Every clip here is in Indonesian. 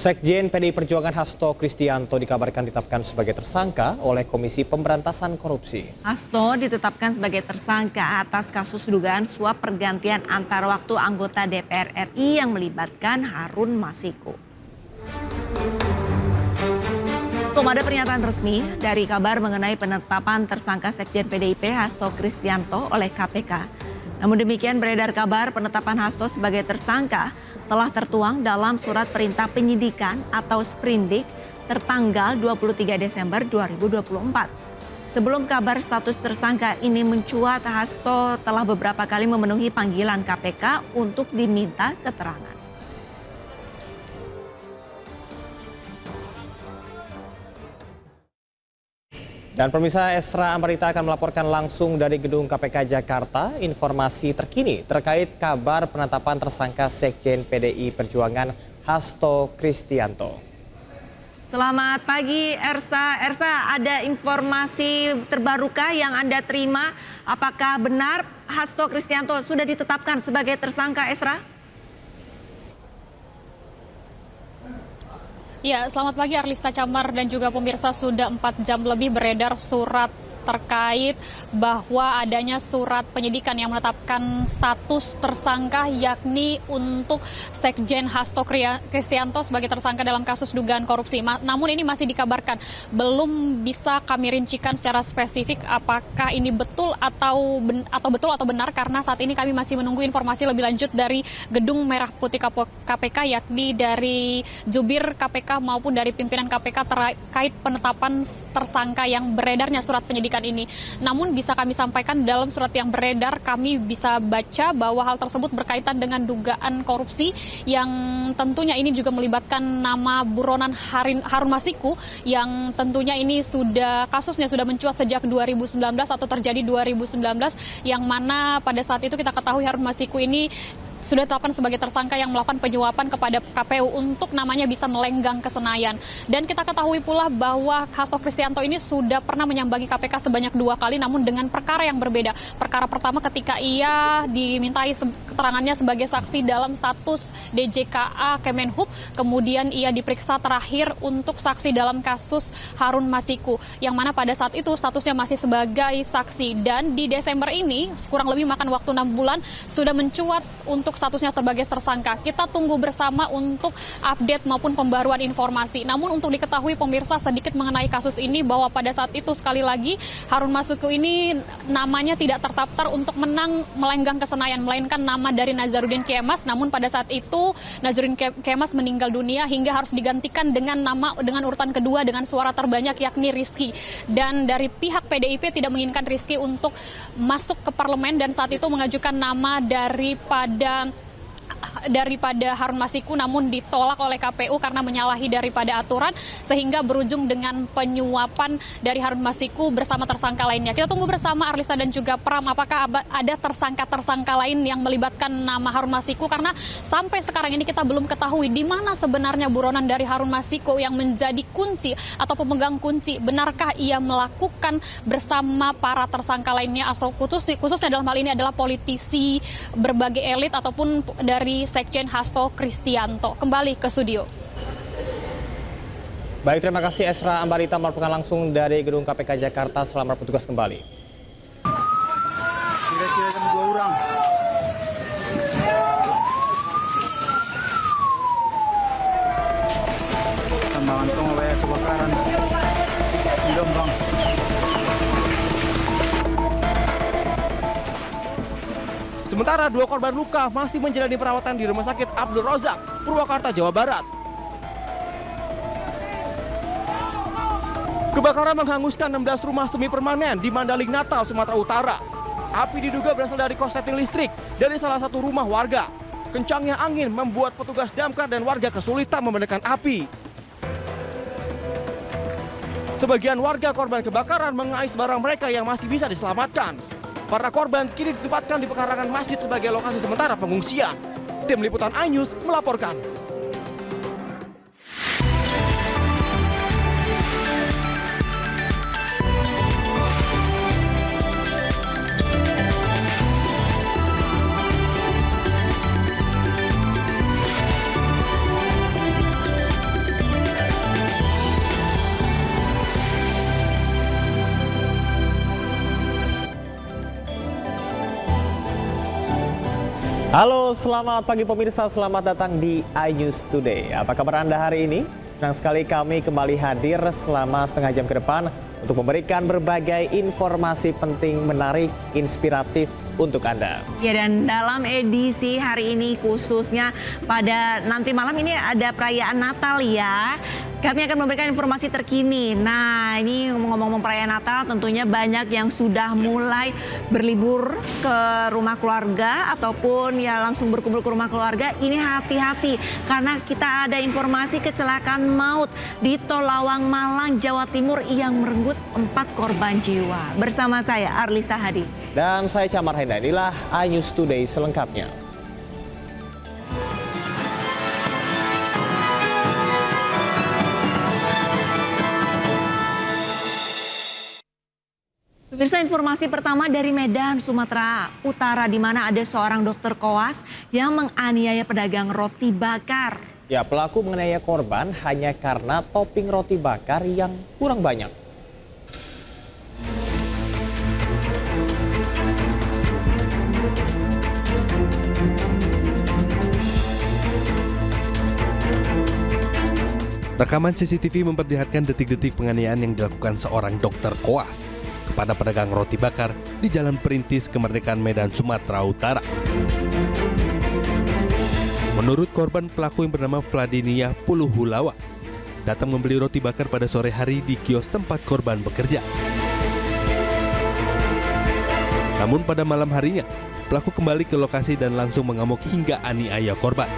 Sekjen PDI Perjuangan Hasto Kristianto dikabarkan ditetapkan sebagai tersangka oleh Komisi Pemberantasan Korupsi. Hasto ditetapkan sebagai tersangka atas kasus dugaan suap pergantian antar waktu anggota DPR RI yang melibatkan Harun Masiku. Belum ada pernyataan resmi dari kabar mengenai penetapan tersangka Sekjen PDIP Hasto Kristianto oleh KPK. Namun demikian beredar kabar penetapan Hasto sebagai tersangka telah tertuang dalam surat perintah penyidikan atau sprindik tertanggal 23 Desember 2024. Sebelum kabar status tersangka ini mencuat, Hasto telah beberapa kali memenuhi panggilan KPK untuk diminta keterangan. Dan pemirsa, Esra Ambarita akan melaporkan langsung dari gedung KPK Jakarta informasi terkini terkait kabar penetapan tersangka Sekjen PDI Perjuangan Hasto Kristianto. Selamat pagi Ersa. Ersa, ada informasi terbarukah yang Anda terima? Apakah benar Hasto Kristianto sudah ditetapkan sebagai tersangka, Esra? Ya, selamat pagi Arlista Camar dan juga pemirsa. Sudah 4 jam lebih beredar surat terkait bahwa adanya surat penyidikan yang menetapkan status tersangka yakni untuk Sekjen Hasto Kristianto sebagai tersangka dalam kasus dugaan korupsi. Namun ini masih dikabarkan, belum bisa kami rincikan secara spesifik apakah ini betul atau benar, karena saat ini kami masih menunggu informasi lebih lanjut dari Gedung Merah Putih KPK, yakni dari jubir KPK maupun dari pimpinan KPK terkait penetapan tersangka yang beredarnya surat penyidikan ini. Namun bisa kami sampaikan dalam surat yang beredar, kami bisa baca bahwa hal tersebut berkaitan dengan dugaan korupsi yang tentunya ini juga melibatkan nama buronan Harun Masiku, yang tentunya ini kasusnya sudah mencuat sejak 2019 atau terjadi 2019, yang mana pada saat itu kita ketahui Harun Masiku ini sudah ditetapkan sebagai tersangka yang melakukan penyuapan kepada KPU untuk namanya bisa melenggang ke Senayan. Dan kita ketahui pula bahwa Hasto Kristianto ini sudah pernah menyambangi KPK sebanyak 2 kali, namun dengan perkara yang berbeda. Perkara pertama ketika ia dimintai keterangannya sebagai saksi dalam status DJKA Kemenhub, kemudian ia diperiksa terakhir untuk saksi dalam kasus Harun Masiku, yang mana pada saat itu statusnya masih sebagai saksi. Dan di Desember ini, kurang lebih makan waktu 6 bulan, sudah mencuat untuk statusnya sebagai tersangka. Kita tunggu bersama untuk update maupun pembaruan informasi. Namun untuk diketahui pemirsa sedikit mengenai kasus ini, bahwa pada saat itu sekali lagi Harun Masiku ini namanya tidak terdaftar untuk menang melenggang ke Senayan, melainkan nama dari Nazarudin Kemas. Namun pada saat itu Nazarudin Kemas meninggal dunia hingga harus digantikan dengan nama dengan urutan kedua dengan suara terbanyak, yakni Rizky. Dan dari pihak PDIP tidak menginginkan Rizky untuk masuk ke parlemen, dan saat itu mengajukan nama daripada Harun Masiku, namun ditolak oleh KPU karena menyalahi daripada aturan, sehingga berujung dengan penyuapan dari Harun Masiku bersama tersangka lainnya. Kita tunggu bersama Arlista dan juga Pram, apakah ada tersangka-tersangka lain yang melibatkan nama Harun Masiku, karena sampai sekarang ini kita belum ketahui di mana sebenarnya buronan dari Harun Masiku yang menjadi kunci atau pemegang kunci. Benarkah ia melakukan bersama para tersangka lainnya, atau khususnya dalam hal ini adalah politisi berbagai elit ataupun dari Sekjen Hasto Kristianto. Kembali ke studio. Baik, terima kasih Esra Ambarita melaporkan langsung dari gedung KPK Jakarta. Selamat bertugas kembali. Kira-kira kan 2 orang. Tambangan pengawai kebakaran di Jombang. Sementara 2 korban luka masih menjalani perawatan di Rumah Sakit Abdul Razak, Purwakarta, Jawa Barat. Kebakaran menghanguskan 16 rumah semi permanen di Mandaling Natal, Sumatera Utara. Api diduga berasal dari korsleting listrik dari salah satu rumah warga. Kencangnya angin membuat petugas damkar dan warga kesulitan memadamkan api. Sebagian warga korban kebakaran mengais barang mereka yang masih bisa diselamatkan. Para korban kini ditempatkan di pekarangan masjid sebagai lokasi sementara pengungsian. Tim Liputan iNews melaporkan. Halo, selamat pagi pemirsa, selamat datang di iNews Today. Apa kabar Anda hari ini? Senang sekali kami kembali hadir selama setengah jam ke depan untuk memberikan berbagai informasi penting, menarik, inspiratif untuk Anda. Ya, dan dalam edisi hari ini khususnya pada nanti malam ini ada perayaan Natal ya. Kami akan memberikan informasi terkini. Nah, ini ngomong-ngomong perayaan Natal, tentunya banyak yang sudah mulai berlibur ke rumah keluarga ataupun ya langsung berkumpul ke rumah keluarga. Ini hati-hati karena kita ada informasi kecelakaan maut di Tol Lawang Malang, Jawa Timur yang merenggut 4 korban jiwa. Bersama saya Arlisa Hadi. Dan saya Camar Henda, inilah iNews Today selengkapnya. Pemirsa, informasi pertama dari Medan, Sumatera Utara, di mana ada seorang dokter koas yang menganiaya pedagang roti bakar. Ya, pelaku menganiaya korban hanya karena topping roti bakar yang kurang banyak. Rekaman CCTV memperlihatkan detik-detik penganiayaan yang dilakukan seorang dokter koas kepada pedagang roti bakar di Jalan Perintis Kemerdekaan Medan, Sumatera Utara. Menurut korban, pelaku yang bernama Vladiniah Puluhulawa datang membeli roti bakar pada sore hari di kios tempat korban bekerja. Namun pada malam harinya, pelaku kembali ke lokasi dan langsung mengamuk hingga aniaya korban.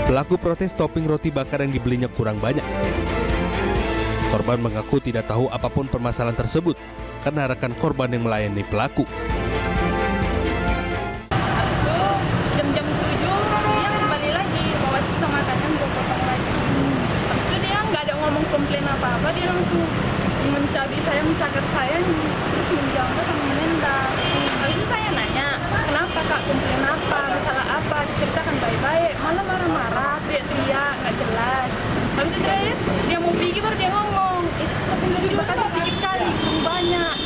Pelaku protes topping roti bakar yang dibelinya kurang banyak. Korban mengaku tidak tahu apapun permasalahan tersebut karena rekan korban yang melayani pelaku. Habis itu jam-jam 7 dia kembali lagi bawa sisa makanan gue potong lagi. Habis itu dia nggak ada ngomong komplain apa-apa, dia langsung mencagar saya, terus menjambak sama menendang. Habis itu saya nanya, kenapa kak, komplain apa, masalah apa, diceritakan baik-baik, malah marah-marah, teriak-teriak, nggak jelas. Habis itu dia mau pergi baru dia ngomong, itu tapi lebih bakal sedikit kali, kurang banyak.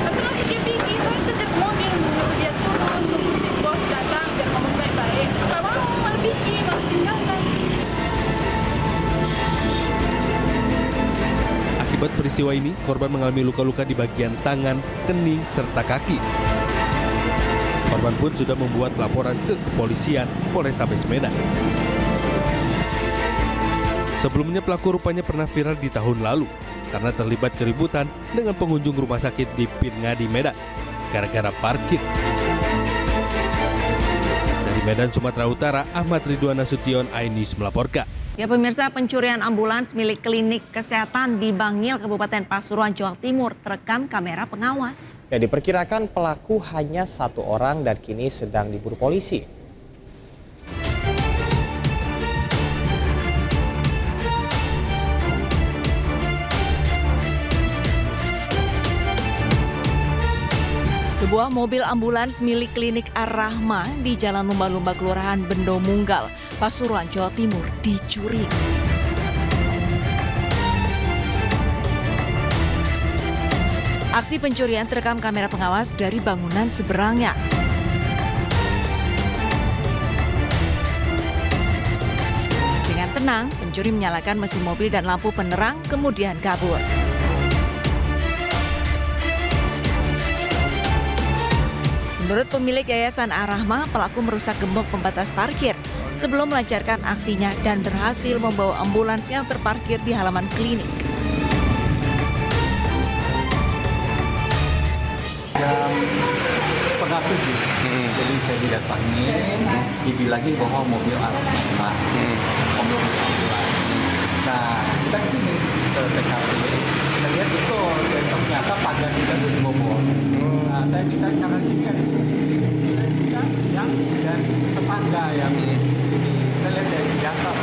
Habis itu langsung dia pergi, saya kejar mobil, menurut dia turun, tunggu si bos datang, biar ngomong baik-baik. Gak mau, malah pergi, malah tinggalkan. Akibat peristiwa ini, korban mengalami luka-luka di bagian tangan, kening, serta kaki. Korban pun sudah membuat laporan ke kepolisian Polrestabes Medan. Sebelumnya pelaku rupanya pernah viral di tahun lalu karena terlibat keributan dengan pengunjung rumah sakit di Pirngadi, Medan gara-gara parkir. Dari Medan, Sumatera Utara, Ahmad Ridwan Nasution, iNews melaporkan. Ya pemirsa, pencurian ambulans milik klinik kesehatan di Bangil, Kabupaten Pasuruan, Jawa Timur terekam kamera pengawas. Ya, diperkirakan pelaku hanya 1 orang dan kini sedang diburu polisi. Sebuah mobil ambulans milik klinik Ar-Rahma di Jalan Lumba-Lumba, Kelurahan Bendo Munggal, Pasuruan, Jawa Timur dicuri. Aksi pencurian terekam kamera pengawas dari bangunan seberangnya. Dengan tenang, pencuri menyalakan mesin mobil dan lampu penerang, kemudian kabur. Menurut pemilik Yayasan Ar-Rahma, pelaku merusak gembok pembatas parkir sebelum melancarkan aksinya dan berhasil membawa ambulans yang terparkir di halaman klinik. Jam 6:30, jadi saya didatangi, dibilangin bahwa mobil Ar-Rahma, mobil ambulans. Nah, kita ke sini ke TKP, kita lihat betul, ternyata pagar kita dibobol. Nah, saya minta jangan sini ada CCTV. Saya minta yang dari tetangga yang ini. Kita lihat dari biasa.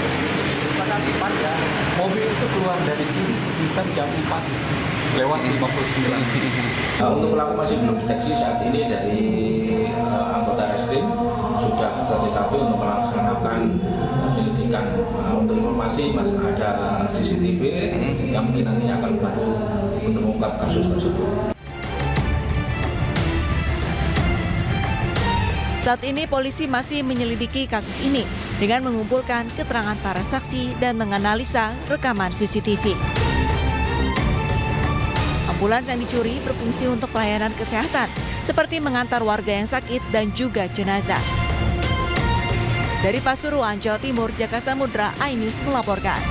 Pada tetangga, mobil itu keluar dari sini sekitar jam 4:59. Untuk pelaku masih belum deteksi saat ini dari anggota reskrim sudah ke TKP untuk melaksanakan penyelidikan. Untuk informasi masih ada CCTV yang mungkin nantinya akan membantu untuk mengungkap kasus tersebut. Saat ini polisi masih menyelidiki kasus ini dengan mengumpulkan keterangan para saksi dan menganalisa rekaman CCTV. Ambulans yang dicuri berfungsi untuk pelayanan kesehatan, seperti mengantar warga yang sakit dan juga jenazah. Dari Pasuruan, Jawa Timur, Jaka Samudra, iNews melaporkan.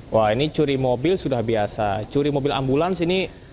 Wah, ini curi mobil sudah biasa. Curi mobil ambulans ini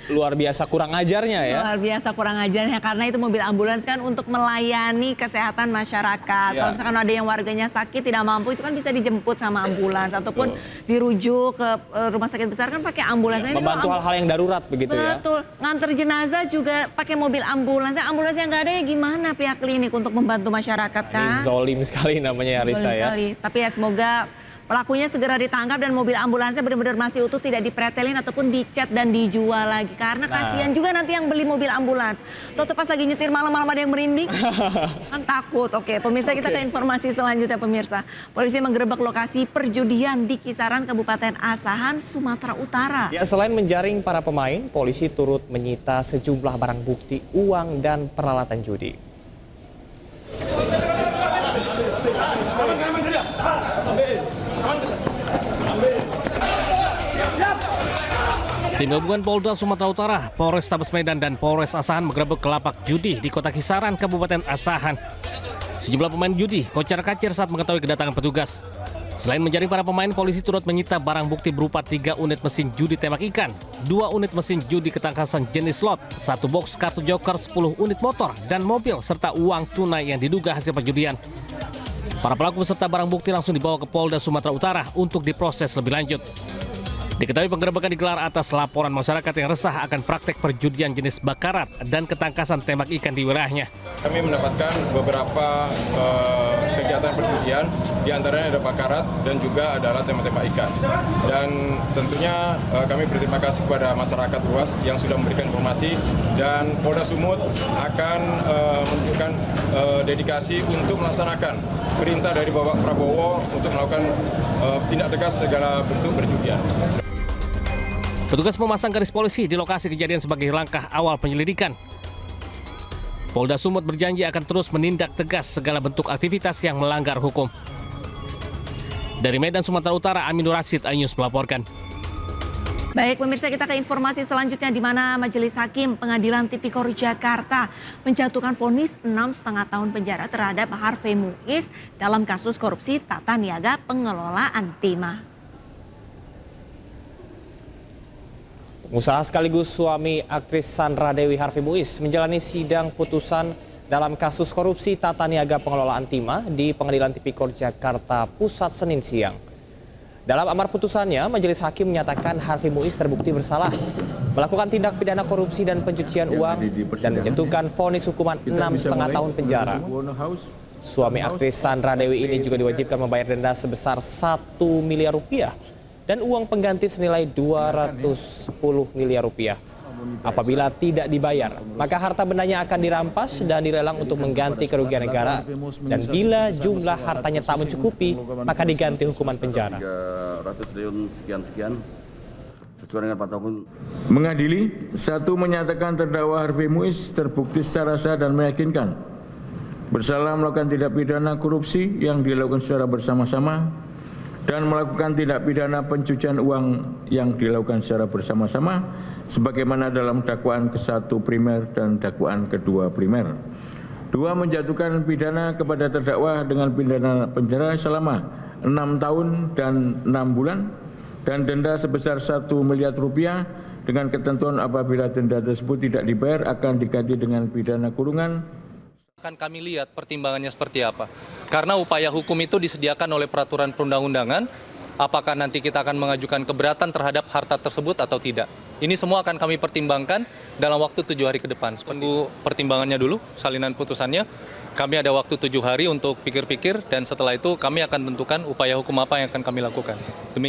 luar biasa kurang ajarnya ya. Luar biasa kurang ajarnya karena itu mobil ambulans kan untuk melayani kesehatan masyarakat. Ya. Kalau misalkan ada yang warganya sakit tidak mampu itu kan bisa dijemput sama ambulans ataupun dirujuk ke rumah sakit besar kan pakai ambulans. Ya, membantu hal-hal yang darurat begitu ya. Betul. Nganter jenazah juga pakai mobil ambulans. Ambulans yang nggak ada ya gimana pihak klinik untuk membantu masyarakat kan? Ini zolim sekali namanya ya, Rista ya. Tapi ya semoga pelakunya segera ditangkap dan mobil ambulansnya benar-benar masih utuh, tidak dipretelin ataupun dicat dan dijual lagi. Karena kasihan juga nanti yang beli mobil ambulans. Tuh pas lagi nyetir malam-malam ada yang merinding, kan takut. Oke, pemirsa kita ke informasi selanjutnya pemirsa. Polisi menggerebek lokasi perjudian di Kisaran, Kabupaten Asahan, Sumatera Utara. Ya, selain menjaring para pemain, polisi turut menyita sejumlah barang bukti, uang dan peralatan judi. Tim gabungan Polda Sumatera Utara, Polrestabes Medan dan Polres Asahan menggerebek lapak judi di Kota Kisaran, Kabupaten Asahan. Sejumlah pemain judi kocar-kacir saat mengetahui kedatangan petugas. Selain menjaring para pemain, polisi turut menyita barang bukti berupa 3 unit mesin judi tembak ikan, 2 unit mesin judi ketangkasan jenis slot, 1 box kartu joker, 10 unit motor, dan mobil, serta uang tunai yang diduga hasil perjudian. Para pelaku beserta barang bukti langsung dibawa ke Polda Sumatera Utara untuk diproses lebih lanjut. Diketahui penggerebekan digelar atas laporan masyarakat yang resah akan praktek perjudian jenis bakarat dan ketangkasan tembak ikan di wilayahnya. Kami mendapatkan beberapa kegiatan perjudian, diantaranya ada bakarat dan juga adalah tembak-tembak ikan. Dan tentunya kami berterima kasih kepada masyarakat luas yang sudah memberikan informasi, dan Polda Sumut akan menunjukkan dedikasi untuk melaksanakan perintah dari Bapak Prabowo untuk melakukan tindak tegas segala bentuk perjudian. Petugas memasang garis polisi di lokasi kejadian sebagai langkah awal penyelidikan. Polda Sumut berjanji akan terus menindak tegas segala bentuk aktivitas yang melanggar hukum. Dari Medan, Sumatera Utara, Aminur Rasid, iNews melaporkan. Baik pemirsa, kita ke informasi selanjutnya di mana Majelis Hakim Pengadilan Tipikor Jakarta menjatuhkan vonis 6,5 tahun penjara terhadap Harvey Muiz dalam kasus korupsi tata niaga pengelolaan timah. Pengusaha sekaligus suami aktris Sandra Dewi Harvey Muiz menjalani sidang putusan dalam kasus korupsi tata niaga pengelolaan timah di Pengadilan Tipikor Jakarta Pusat Senin siang. Dalam amar putusannya, Majelis Hakim menyatakan Harvey Muiz terbukti bersalah melakukan tindak pidana korupsi dan pencucian uang dan menjatuhkan vonis hukuman 6,5 tahun penjara. Suami aktris Sandra Dewi ini juga diwajibkan membayar denda sebesar 1 miliar rupiah dan uang pengganti senilai 210 miliar rupiah. Apabila tidak dibayar, maka harta bendanya akan dirampas dan dilelang untuk mengganti kerugian negara. Dan bila jumlah hartanya tak mencukupi, maka diganti hukuman penjara. 300 triliun sekian-sekian sesuai dengan patokan. Mengadili, 1. Menyatakan terdakwa Harvey Muiz terbukti secara sah dan meyakinkan bersalah melakukan tindak pidana korupsi yang dilakukan secara bersama-sama dan melakukan tindak pidana pencucian uang yang dilakukan secara bersama-sama sebagaimana dalam dakwaan ke-1 primer dan dakwaan ke-2 primer. 2. Menjatuhkan pidana kepada terdakwa dengan pidana penjara selama 6 tahun dan 6 bulan dan denda sebesar 1 miliar rupiah dengan ketentuan apabila denda tersebut tidak dibayar akan diganti dengan pidana kurungan. Akan kami lihat pertimbangannya seperti apa. Karena upaya hukum itu disediakan oleh peraturan perundang-undangan, apakah nanti kita akan mengajukan keberatan terhadap harta tersebut atau tidak. Ini semua akan kami pertimbangkan dalam waktu 7 hari ke depan. Tunggu pertimbangannya dulu, salinan putusannya. Kami ada waktu 7 hari untuk pikir-pikir dan setelah itu kami akan tentukan upaya hukum apa yang akan kami lakukan. Demikian.